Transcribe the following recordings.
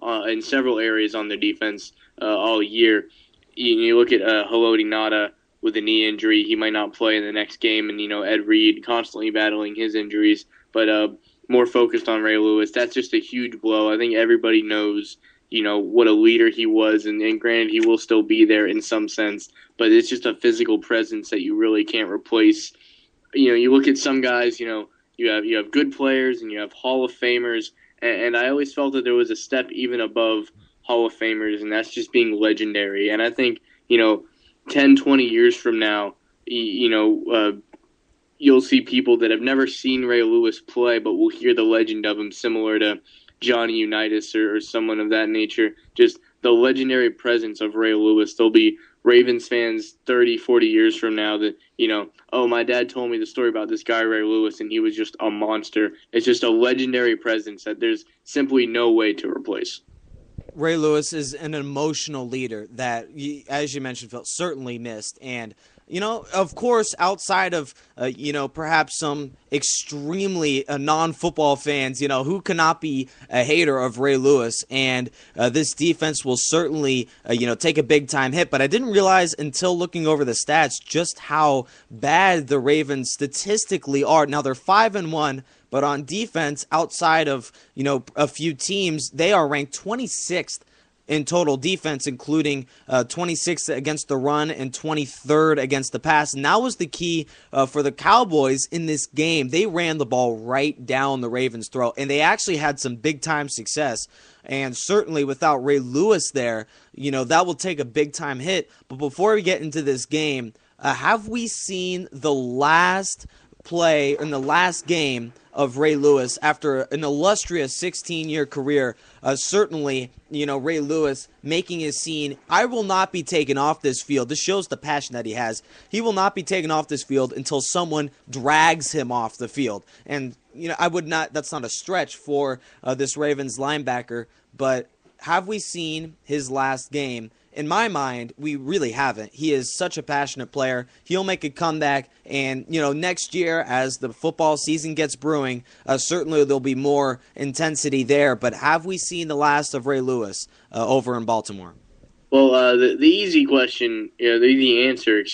in several areas on their defense all year. You look at Haloti Nada with a knee injury. He might not play in the next game. And, Ed Reed constantly battling his injuries. But more focused on Ray Lewis. That's just a huge blow. I think everybody knows, what a leader he was. And granted, he will still be there in some sense. But it's just a physical presence that you really can't replace. You look at some guys, you have good players and you have Hall of Famers. And I always felt that there was a step even above Hall of Famers, and that's just being legendary. And I think, 10, 20 years from now, you'll see people that have never seen Ray Lewis play, but will hear the legend of him, similar to Johnny Unitas or someone of that nature. Just the legendary presence of Ray Lewis. There'll be Ravens fans 30, 40 years from now that, oh, my dad told me the story about this guy, Ray Lewis, and he was just a monster. It's just a legendary presence that there's simply no way to replace. Ray Lewis is an emotional leader that, as you mentioned, Phil, certainly missed. And, of course, outside of, perhaps some extremely non-football fans, who cannot be a hater of Ray Lewis. And this defense will certainly, take a big-time hit. But I didn't realize until looking over the stats just how bad the Ravens statistically are. Now, they're 5-1. But on defense, outside of, a few teams, they are ranked 26th in total defense, including 26th against the run and 23rd against the pass. And that was the key for the Cowboys in this game. They ran the ball right down the Ravens' throat, and they actually had some big-time success. And certainly without Ray Lewis there, that will take a big-time hit. But before we get into this game, have we seen the last play in the last game of Ray Lewis after an illustrious 16-year career? Certainly, Ray Lewis making his scene. I will not be taken off this field. This shows the passion that he has. He will not be taken off this field until someone drags him off the field. And, I would not, that's not a stretch for this Ravens linebacker, but have we seen his last game? In my mind, we really haven't. He is such a passionate player. He'll make a comeback, and next year, as the football season gets brewing, certainly there'll be more intensity there. But have we seen the last of Ray Lewis over in Baltimore? Well, the easy question, the easy answer,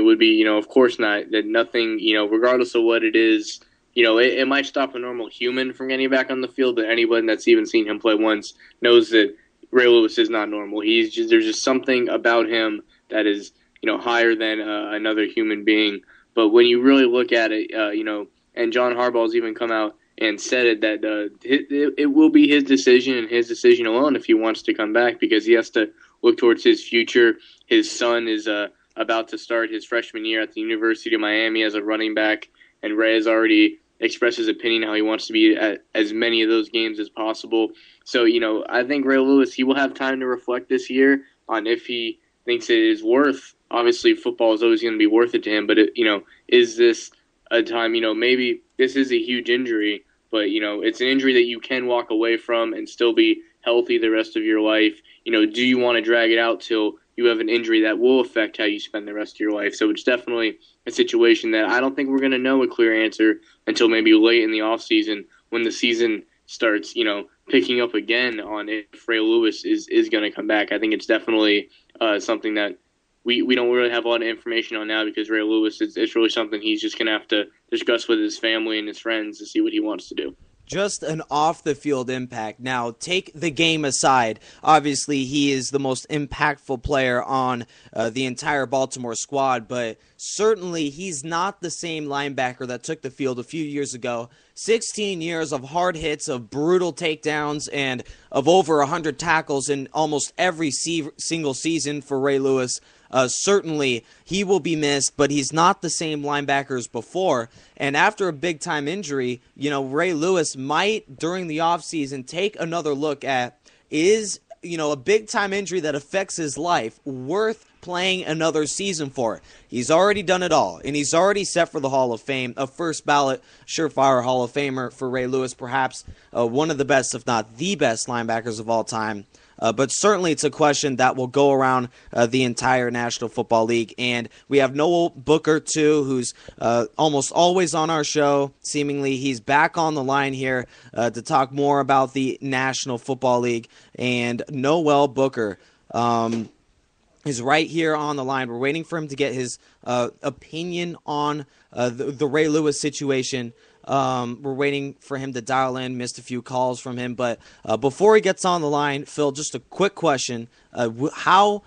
would be, of course not. That nothing, regardless of what it is, it might stop a normal human from getting back on the field, but anyone that's even seen him play once knows that Ray Lewis is not normal. There's just something about him that is, higher than another human being. But when you really look at it, and John Harbaugh's even come out and said it, that it will be his decision and his decision alone if he wants to come back, because he has to look towards his future. His son is about to start his freshman year at the University of Miami as a running back, and Ray has already expressed his opinion how he wants to be at as many of those games as possible. So, I think Ray Lewis, he will have time to reflect this year on if he thinks it is worth. Obviously, football is always going to be worth it to him, but, is this a time, maybe this is a huge injury, but, it's an injury that you can walk away from and still be healthy the rest of your life. Do you want to drag it out till you have an injury that will affect how you spend the rest of your life? So it's definitely a situation that I don't think we're going to know a clear answer until maybe late in the offseason when the season starts, picking up again on if Ray Lewis is going to come back. I think it's definitely something that we don't really have a lot of information on now, because Ray Lewis, it's really something he's just going to have to discuss with his family and his friends to see what he wants to do. Just an off-the-field impact. Now, take the game aside. Obviously, he is the most impactful player on the entire Baltimore squad, but certainly he's not the same linebacker that took the field a few years ago. 16 years of hard hits, of brutal takedowns, and of over 100 tackles in almost every single season for Ray Lewis. Certainly, he will be missed, but he's not the same linebacker as before. And after a big-time injury, Ray Lewis might, during the offseason, take another look at, is, a big-time injury that affects his life worth playing another season for it? He's already done it all, and he's already set for the Hall of Fame, a first-ballot, surefire Hall of Famer for Ray Lewis, perhaps one of the best, if not the best, linebackers of all time. but certainly it's a question that will go around the entire National Football League. And we have Noah Booker, too, who's almost always on our show. Seemingly he's back on the line here to talk more about the National Football League. And Noah Booker is right here on the line. We're waiting for him to get his opinion on the Ray Lewis situation. We're waiting for him to dial in. Missed a few calls from him. But before he gets on the line, Phil, just a quick question. How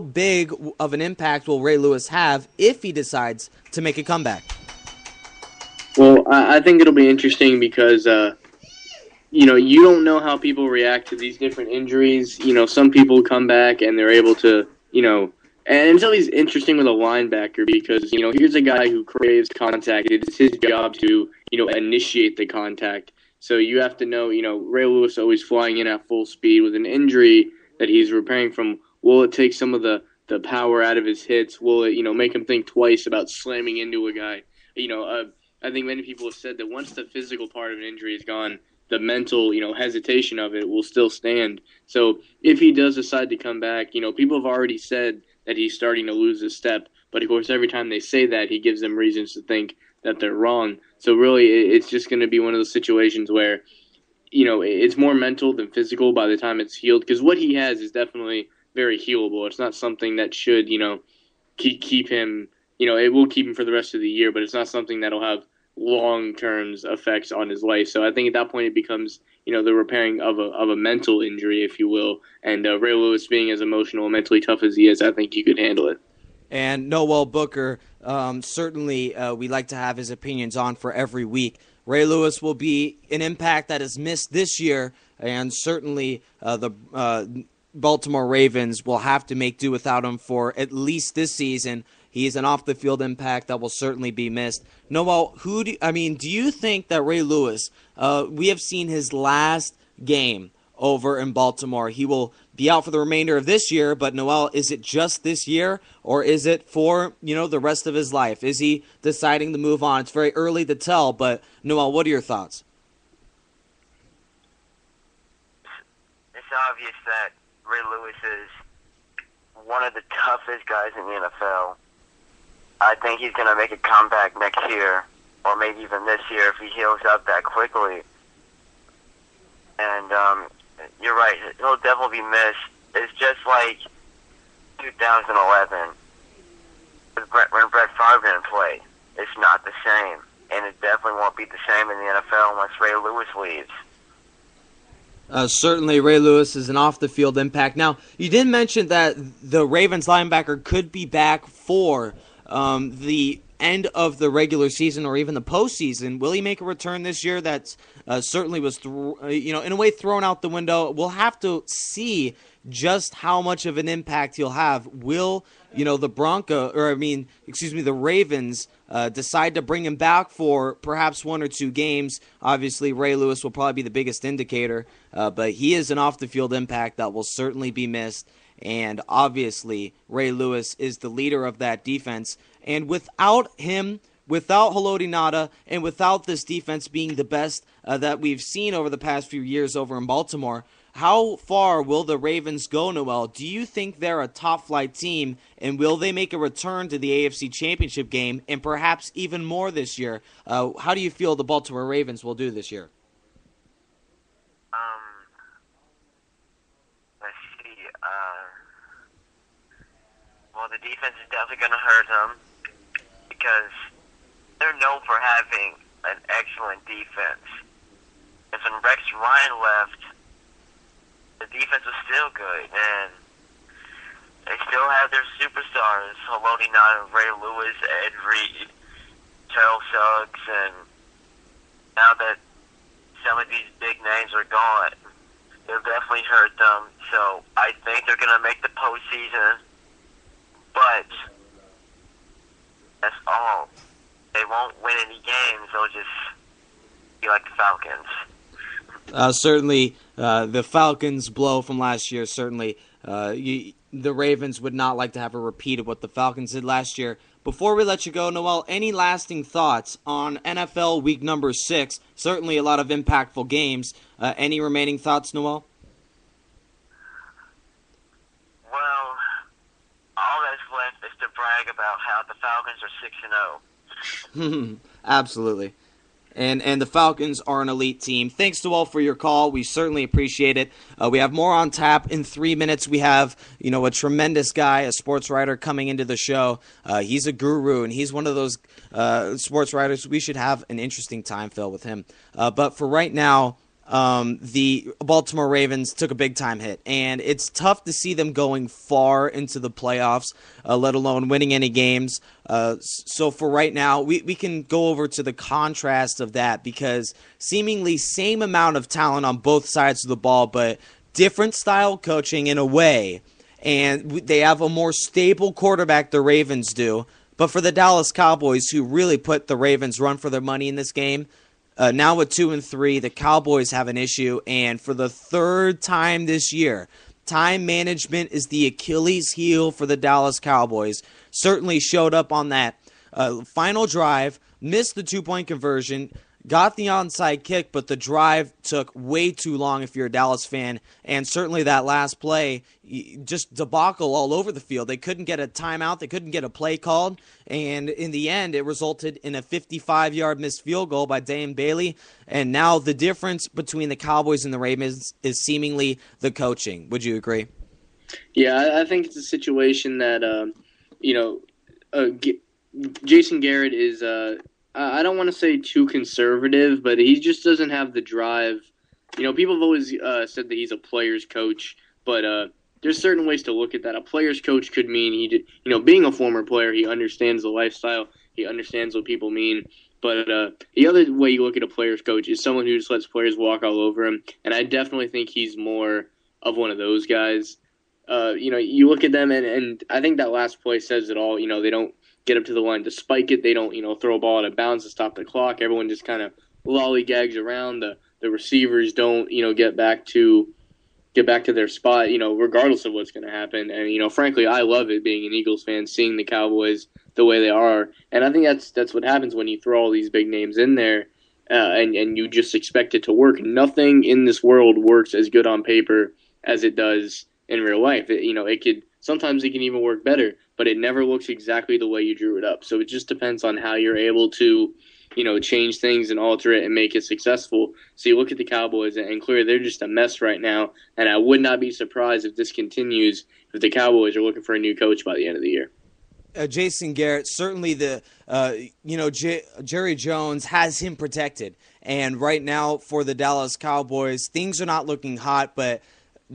big of an impact will Ray Lewis have if he decides to make a comeback? Well, I think it'll be interesting because you don't know how people react to these different injuries. Some people come back and they're able to, and it's always interesting with a linebacker because, here's a guy who craves contact. It's his job to, initiate the contact. So you have to know, Ray Lewis always flying in at full speed with an injury that he's repairing from. Will it take some of the power out of his hits? Will it, make him think twice about slamming into a guy? I think many people have said that once the physical part of an injury is gone, the mental, hesitation of it will still stand. So if he does decide to come back, people have already said that he's starting to lose his step. But, of course, every time they say that, he gives them reasons to think that they're wrong. So really, it's just going to be one of those situations where, it's more mental than physical by the time it's healed. Because what he has is definitely very healable. It's not something that should, keep him, it will keep him for the rest of the year, but it's not something that'll have long-term effects on his life. So I think at that point it becomes, the repairing of a mental injury, if you will. And Ray Lewis being as emotional and mentally tough as he is, I think he could handle it. And Noah Booker, certainly we like to have his opinions on for every week. Ray Lewis will be an impact that is missed this year, and certainly the Baltimore Ravens will have to make do without him for at least this season. He's an off-the-field impact that will certainly be missed. Noah, do you think that Ray Lewis, we have seen his last game over in Baltimore. He will be out for the remainder of this year, but Noel, is it just this year, or is it for, the rest of his life? Is he deciding to move on? It's very early to tell, but Noel, what are your thoughts? It's obvious that Ray Lewis is one of the toughest guys in the NFL. I think he's going to make a comeback next year, or maybe even this year if he heals up that quickly. And you're right, he'll definitely be missed. It's just like 2011 when Brett Favre didn't play. It's not the same, and it definitely won't be the same in the NFL unless Ray Lewis leaves. Certainly, Ray Lewis is an off-the-field impact. Now, you did mention that the Ravens linebacker could be back for the end of the regular season or even the postseason. Will he make a return this year? That certainly was, in a way, thrown out the window. We'll have to see just how much of an impact he'll have. Will the Ravens decide to bring him back for perhaps one or two games? Obviously, Ray Lewis will probably be the biggest indicator, but he is an off-the-field impact that will certainly be missed. And obviously, Ray Lewis is the leader of that defense. And without him, without Haloti Ngata, and without this defense being the best that we've seen over the past few years over in Baltimore, how far will the Ravens go, Noel? Do you think they're a top-flight team, and will they make a return to the AFC Championship game, and perhaps even more this year? How do you feel the Baltimore Ravens will do this year? Well, the defense is definitely going to hurt them because they're known for having an excellent defense. And when Rex Ryan left, the defense was still good, and they still have their superstars, Haloti Ngata, Ray Lewis, Ed Reed, Terrell Suggs, and now that some of these big names are gone, they'll definitely hurt them. So I think they're going to make the postseason. But that's all. They won't win any games. They'll just be like the Falcons. Certainly, the Falcons' blow from last year, certainly the Ravens would not like to have a repeat of what the Falcons did last year. Before we let you go, Noel, any lasting thoughts on NFL Week number 6? Certainly a lot of impactful games. Any remaining thoughts, Noel? brag about how the Falcons are 6-0. Absolutely. And the Falcons are an elite team. Thanks to all for your call. We certainly appreciate it. We have more on tap in 3 minutes. We have, a tremendous guy, a sports writer coming into the show. He's a guru, and he's one of those sports writers. We should have an interesting time, Phil, with him. But for right now, the Baltimore Ravens took a big-time hit, and it's tough to see them going far into the playoffs, let alone winning any games. So for right now, we can go over to the contrast of that, because seemingly same amount of talent on both sides of the ball, but different style coaching in a way, and they have a more stable quarterback, the Ravens do. But for the Dallas Cowboys, who really put the Ravens run for their money in this game, now with 2-3, the Cowboys have an issue, and for the third time this year, time management is the Achilles heel for the Dallas Cowboys. Certainly showed up on that final drive, missed the 2-point conversion, got the onside kick, but the drive took way too long if you're a Dallas fan, and certainly that last play, just debacle all over the field. They couldn't get a timeout, they couldn't get a play called, and in the end, it resulted in a 55-yard missed field goal by Dane Bailey, and now the difference between the Cowboys and the Ravens is seemingly the coaching. Would you agree? Yeah, I think it's a situation that, Jason Garrett is... I don't want to say too conservative, but he just doesn't have the drive. People have always said that he's a player's coach, but there's certain ways to look at that. A player's coach could mean being a former player, he understands the lifestyle, he understands what people mean. But the other way you look at a player's coach is someone who just lets players walk all over him, and I definitely think he's more of one of those guys. You look at them, and I think that last play says it all. They don't get up to the line to spike it. They don't, throw a ball out of bounds to stop the clock. Everyone just kind of lollygags around. The receivers don't, get back to their spot, regardless of what's going to happen. And, frankly, I love it being an Eagles fan, seeing the Cowboys the way they are. And I think that's what happens when you throw all these big names in there and you just expect it to work. Nothing in this world works as good on paper as it does in real life. Sometimes it can even work better, but it never looks exactly the way you drew it up. So it just depends on how you're able to, change things and alter it and make it successful. So you look at the Cowboys, and clearly they're just a mess right now, and I would not be surprised if this continues, if the Cowboys are looking for a new coach by the end of the year. Jason Garrett, certainly Jerry Jones has him protected. And right now for the Dallas Cowboys, things are not looking hot, but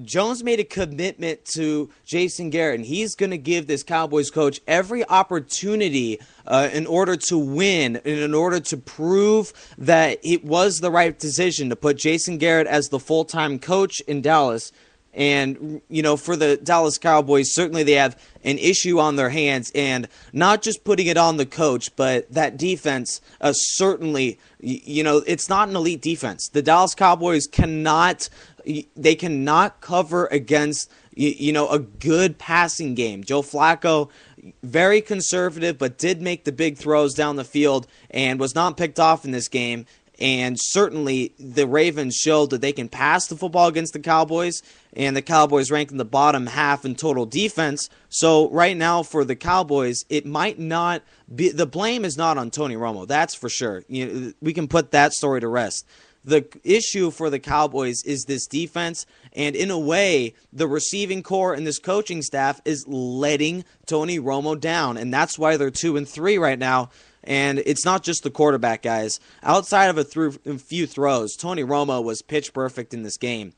Jones made a commitment to Jason Garrett, and he's going to give this Cowboys coach every opportunity in order to win, and in order to prove that it was the right decision to put Jason Garrett as the full-time coach in Dallas. And, for the Dallas Cowboys, certainly they have an issue on their hands, and not just putting it on the coach, but that defense certainly, it's not an elite defense. The Dallas Cowboys cannot cover against, a good passing game. Joe Flacco, very conservative, but did make the big throws down the field and was not picked off in this game. And certainly the Ravens showed that they can pass the football against the Cowboys, and the Cowboys ranked in the bottom half in total defense. So right now for the Cowboys, it might not be – the blame is not on Tony Romo, that's for sure. We can put that story to rest. The issue for the Cowboys is this defense, and in a way, the receiving core and this coaching staff is letting Tony Romo down, and that's why they're 2-3 right now. And it's not just the quarterback, guys. Outside of a few throws, Tony Romo was pitch perfect in this game.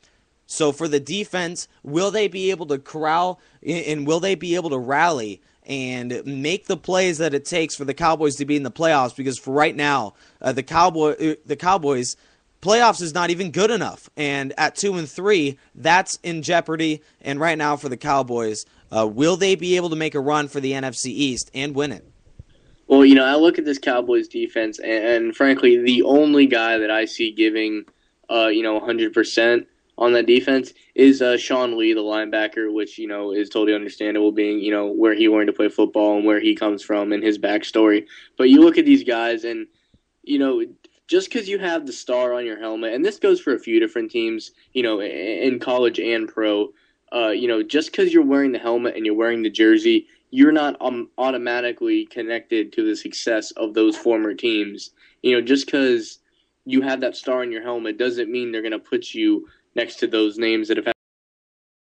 So for the defense, will they be able to corral and will they be able to rally and make the plays that it takes for the Cowboys to be in the playoffs? Because for right now, the Cowboys playoffs is not even good enough. And at 2-3, that's in jeopardy. And right now for the Cowboys, will they be able to make a run for the NFC East and win it? Well, I look at this Cowboys defense, and frankly, the only guy that I see giving, 100% on that defense is Sean Lee, the linebacker, which, is totally understandable being, where he learned to play football and where he comes from and his backstory. But you look at these guys, and, just because you have the star on your helmet, and this goes for a few different teams, in college and pro, just because you're wearing the helmet and you're wearing the jersey, you're not automatically connected to the success of those former teams. Just because you have that star in your helmet doesn't mean they're going to put you next to those names that have